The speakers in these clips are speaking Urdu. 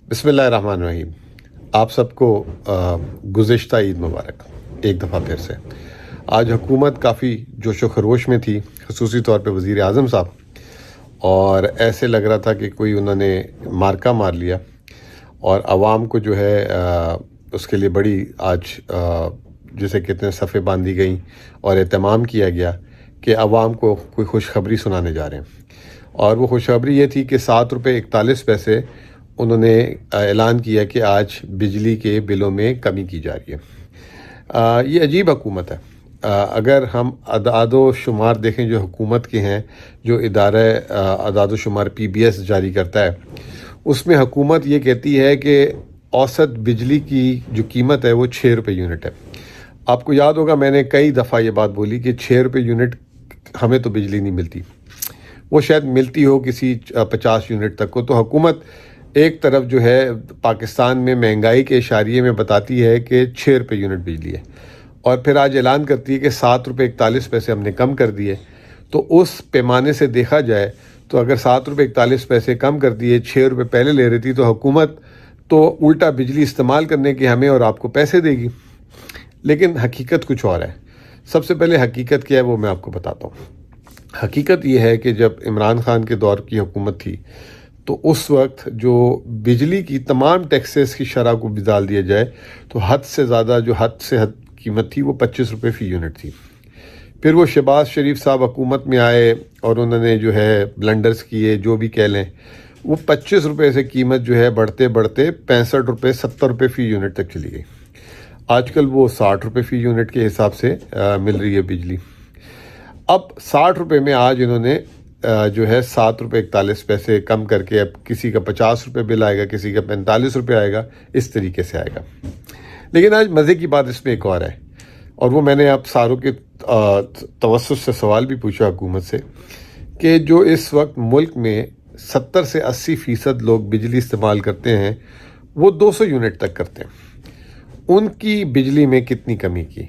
بسم اللہ الرحمن الرحیم۔ آپ سب کو گزشتہ عید مبارک ایک دفعہ پھر سے۔ آج حکومت کافی جوش و خروش میں تھی، خصوصی طور پہ وزیر اعظم صاحب، اور ایسے لگ رہا تھا کہ کوئی انہوں نے مارکہ مار لیا اور عوام کو جو ہے اس کے لیے بڑی آج جسے کہتے ہیں صفیں باندھی گئیں اور اہتمام کیا گیا کہ عوام کو کوئی خوشخبری سنانے جا رہے ہیں۔ اور وہ خوشخبری یہ تھی کہ 7.41 انہوں نے اعلان کیا کہ آج بجلی کے بلوں میں کمی کی جا رہی ہے۔ یہ عجیب حکومت ہے۔ اگر ہم اعداد و شمار دیکھیں جو حکومت کے ہیں، جو ادارہ اعداد و شمار PBS جاری کرتا ہے، اس میں حکومت یہ کہتی ہے کہ اوسط بجلی کی جو قیمت ہے وہ 6 روپے یونٹ ہے۔ آپ کو یاد ہوگا میں نے کئی دفعہ یہ بات بولی کہ 6 روپے یونٹ ہمیں تو بجلی نہیں ملتی، وہ شاید ملتی ہو کسی 50 یونٹ تک کو۔ تو حکومت ایک طرف جو ہے پاکستان میں مہنگائی کے اشاریے میں بتاتی ہے کہ 6 روپے یونٹ بجلی ہے، اور پھر آج اعلان کرتی ہے کہ 7.41 ہم نے کم کر دیے۔ تو اس پیمانے سے دیکھا جائے تو اگر 7.41 کم کر دیے، 6 روپے پہلے لے رہی تھی، تو حکومت تو الٹا بجلی استعمال کرنے کے ہمیں اور آپ کو پیسے دے گی۔ لیکن حقیقت کچھ اور ہے۔ سب سے پہلے حقیقت کیا ہے وہ میں آپ کو بتاتا ہوں۔ حقیقت یہ ہے کہ جب عمران خان کے دور کی حکومت تھی تو اس وقت جو بجلی کی تمام ٹیکسز کی شرح کو ڈال دیا جائے تو حد سے زیادہ جو حد سے حد قیمت تھی وہ 25 روپے فی یونٹ تھی۔ پھر وہ شہباز شریف صاحب حکومت میں آئے اور انہوں نے جو ہے بلنڈرز کیے، جو بھی کہہ لیں، وہ 25 روپے سے قیمت جو ہے بڑھتے بڑھتے 65 روپے 70 روپے فی یونٹ تک چلی گئی۔ آج کل وہ 60 روپے فی یونٹ کے حساب سے مل رہی ہے بجلی۔ اب 60 روپے میں آج انہوں نے جو ہے 7.41 کم کر کے اب کسی کا 50 روپے بل آئے گا، کسی کا 45 روپے آئے گا، اس طریقے سے آئے گا۔ لیکن آج مزے کی بات اس میں ایک اور ہے، اور وہ میں نے آپ ساروں کے توسط سے سوال بھی پوچھا حکومت سے کہ جو اس وقت ملک میں 70 سے 80% لوگ بجلی استعمال کرتے ہیں وہ 200 یونٹ تک کرتے ہیں، ان کی بجلی میں کتنی کمی کی؟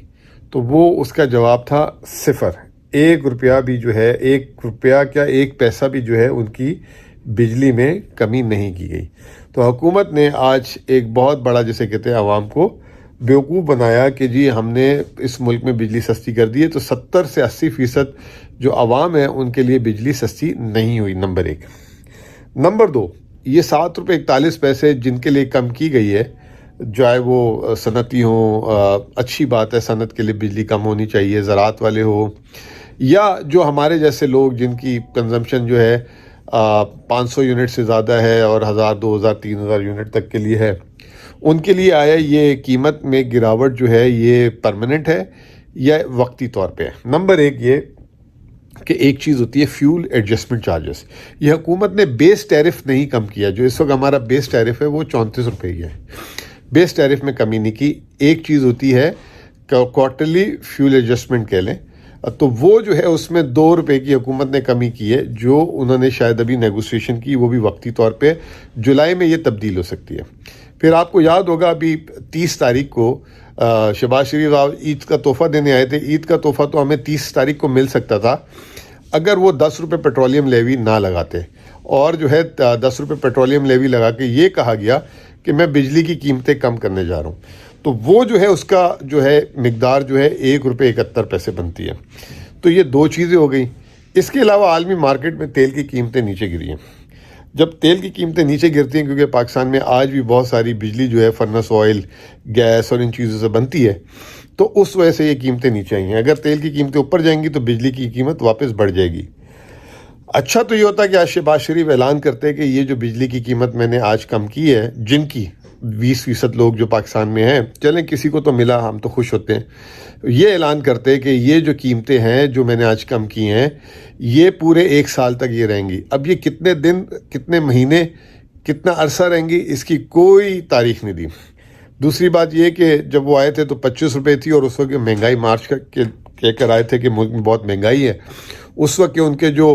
تو وہ اس کا جواب تھا 0۔ 1 روپیہ بھی جو ہے، 1 روپیہ کیا 1 پیسہ بھی جو ہے ان کی بجلی میں کمی نہیں کی گئی۔ تو حکومت نے آج ایک بہت بڑا جسے کہتے ہیں عوام کو بیوقوف بنایا کہ جی ہم نے اس ملک میں بجلی سستی کر دی ہے، تو 70 سے 80% جو عوام ہے ان کے لیے بجلی سستی نہیں ہوئی، نمبر 1۔ نمبر 2، یہ 7.41 جن کے لیے کم کی گئی ہے، چاہے وہ صنعتی ہوں، اچھی بات ہے، صنعت کے لیے بجلی کم ہونی چاہیے، زراعت والے ہو، یا جو ہمارے جیسے لوگ جن کی کنزمپشن جو ہے 500 یونٹ سے زیادہ ہے اور 1000 2000 3000 یونٹ تک کے لیے ہے، ان کے لیے آیا یہ قیمت میں گراوٹ جو ہے یہ پرماننٹ ہے یا وقتی طور پہ ہے؟ نمبر 1 یہ کہ ایک چیز ہوتی ہے فیول ایڈجسٹمنٹ چارجز۔ یہ حکومت نے بیس ٹیرف نہیں کم کیا، جو اس وقت ہمارا بیس ٹیرف ہے وہ 34 روپے ہی ہے، بیس ٹیرف میں کمی نہیں کی۔ ایک چیز ہوتی ہے کوارٹرلی فیول ایڈجسٹمنٹ کہہ لیں، تو وہ جو ہے اس میں 2 روپے کی حکومت نے کمی کی ہے، جو انہوں نے شاید ابھی نیگوسیشن کی، وہ بھی وقتی طور پہ جولائی میں یہ تبدیل ہو سکتی ہے۔ پھر آپ کو یاد ہوگا ابھی 30 تاریخ کو شہباز شریف عید کا تحفہ دینے آئے تھے۔ عید کا تحفہ تو ہمیں 30 تاریخ کو مل سکتا تھا اگر وہ 10 روپے پیٹرولیم لیوی نہ لگاتے، اور جو ہے 10 روپے پیٹرولیم لیوی لگا کے یہ کہا گیا کہ میں بجلی کی قیمتیں کم کرنے جا رہا ہوں، تو وہ جو ہے اس کا جو ہے مقدار جو ہے 1 روپے 71 بنتی ہے۔ تو یہ 2 چیزیں ہو گئیں۔ اس کے علاوہ عالمی مارکیٹ میں تیل کی قیمتیں نیچے گری ہیں۔ جب تیل کی قیمتیں نیچے گرتی ہیں، کیونکہ پاکستان میں آج بھی بہت ساری بجلی جو ہے فرنس آئل، گیس اور ان چیزوں سے بنتی ہے، تو اس وجہ سے یہ قیمتیں نیچے آئی ہیں۔ اگر تیل کی قیمتیں اوپر جائیں گی تو بجلی کی قیمت واپس بڑھ جائے گی۔ اچھا تو یہ ہوتا کہ آج شہباز شریف اعلان کرتے کہ یہ جو بجلی کی قیمت میں نے آج کم کی ہے، جن کی 20% لوگ جو پاکستان میں ہیں، چلیں کسی کو تو ملا، ہم تو خوش ہوتے ہیں، یہ اعلان کرتے کہ یہ جو قیمتیں ہیں جو میں نے آج کم کی ہیں یہ پورے 1 سال تک یہ رہیں گی۔ اب یہ کتنے دن، کتنے مہینے، کتنا عرصہ رہیں گی، اس کی کوئی تاریخ نہیں دی۔ دوسری بات یہ کہ جب وہ آئے تھے تو 25 روپے تھی، اور اس وقت مہنگائی مارچ کہہ کر آئے تھے کہ ملک میں بہت مہنگائی ہے۔ اس وقت کے ان کے جو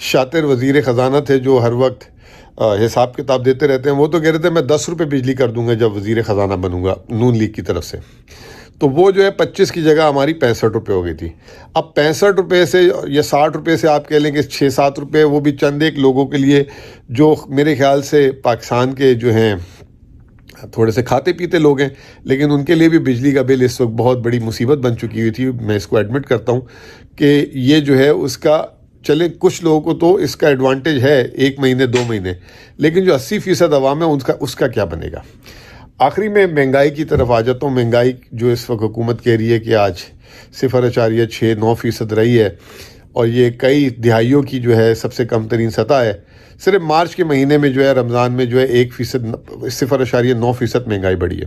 شاطر وزیر خزانہ تھے جو ہر وقت حساب کتاب دیتے رہتے ہیں، وہ تو کہہ رہے تھے میں 10 روپے بجلی کر دوں گا جب وزیر خزانہ بنوں گا نون لیگ کی طرف سے، تو وہ جو ہے 25 کی جگہ ہماری 65 روپے ہو گئی تھی۔ اب 65 روپے سے یا 60 روپے سے آپ کہہ لیں کہ 6-7 روپے، وہ بھی چند ایک لوگوں کے لیے جو میرے خیال سے پاکستان کے جو ہیں تھوڑے سے کھاتے پیتے لوگ ہیں، لیکن ان کے لیے بھی بجلی کا بل اس وقت بہت بڑی مصیبت بن چکی ہوئی تھی. میں اس کو ایڈمٹ کرتا ہوں کہ یہ جو ہے اس کا چلے کچھ لوگوں کو تو اس کا ایڈوانٹیج ہے 1 مہینے 2 مہینے، لیکن جو 80% عوام ہے اس کا کیا بنے گا. آخری میں مہنگائی کی طرف آ جاتا ہوں. مہنگائی جو اس وقت حکومت کہہ رہی ہے کہ آج 0.69% رہی ہے، اور یہ کئی دہائیوں کی جو ہے سب سے کم ترین سطح ہے. صرف مارچ کے مہینے میں جو ہے رمضان میں جو ہے 0.9% مہنگائی بڑھی ہے.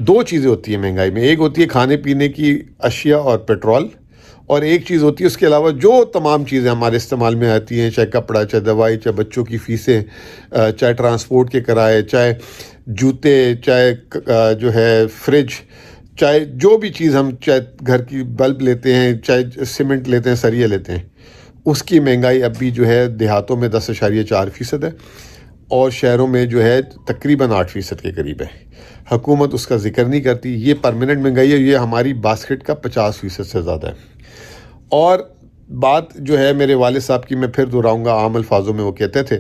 2 چیزیں ہوتی ہیں مہنگائی میں، ایک ہوتی ہے کھانے پینے کی اشیاء اور پیٹرول، اور ایک چیز ہوتی ہے اس کے علاوہ جو تمام چیزیں ہمارے استعمال میں آتی ہیں، چاہے کپڑا، چاہے دوائی، چاہے بچوں کی فیسیں، چاہے ٹرانسپورٹ کے کرائے، چاہے جوتے، چاہے جو ہے فریج، چاہے جو بھی چیز ہم چاہے گھر کی بلب لیتے ہیں، چاہے سیمنٹ لیتے ہیں، سریے لیتے ہیں، اس کی مہنگائی اب بھی جو ہے دیہاتوں میں 10.4% ہے، اور شہروں میں جو ہے تقریباً 8% کے قریب ہے. حکومت اس کا ذکر نہیں کرتی. یہ پرماننٹ مہنگائی ہے، یہ ہماری باسکٹ کا 50% سے زیادہ ہے. اور بات جو ہے میرے والد صاحب کی، میں پھر دہراؤں گا عام الفاظوں میں، وہ کہتے تھے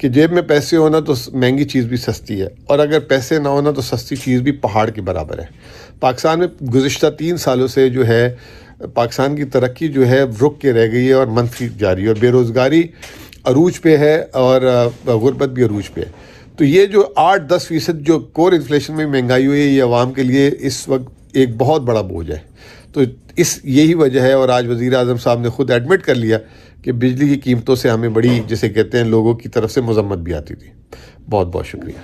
کہ جیب میں پیسے ہونا تو مہنگی چیز بھی سستی ہے، اور اگر پیسے نہ ہونا تو سستی چیز بھی پہاڑ کے برابر ہے. پاکستان میں گزشتہ 3 سالوں سے جو ہے پاکستان کی ترقی جو ہے رک کے رہ گئی ہے اور منفی جاری ہے، اور بے روزگاری عروج پہ ہے، اور غربت بھی عروج پہ ہے. تو یہ جو 8-10% جو کور انفلیشن میں مہنگائی ہوئی ہے، یہ عوام کے لیے اس وقت ایک بہت بڑا بوجھ ہے. تو یہی وجہ ہے، اور آج وزیر اعظم صاحب نے خود ایڈمٹ کر لیا کہ بجلی کی قیمتوں سے ہمیں بڑی، جسے کہتے ہیں، لوگوں کی طرف سے مذمت بھی آتی تھی. بہت بہت شکریہ.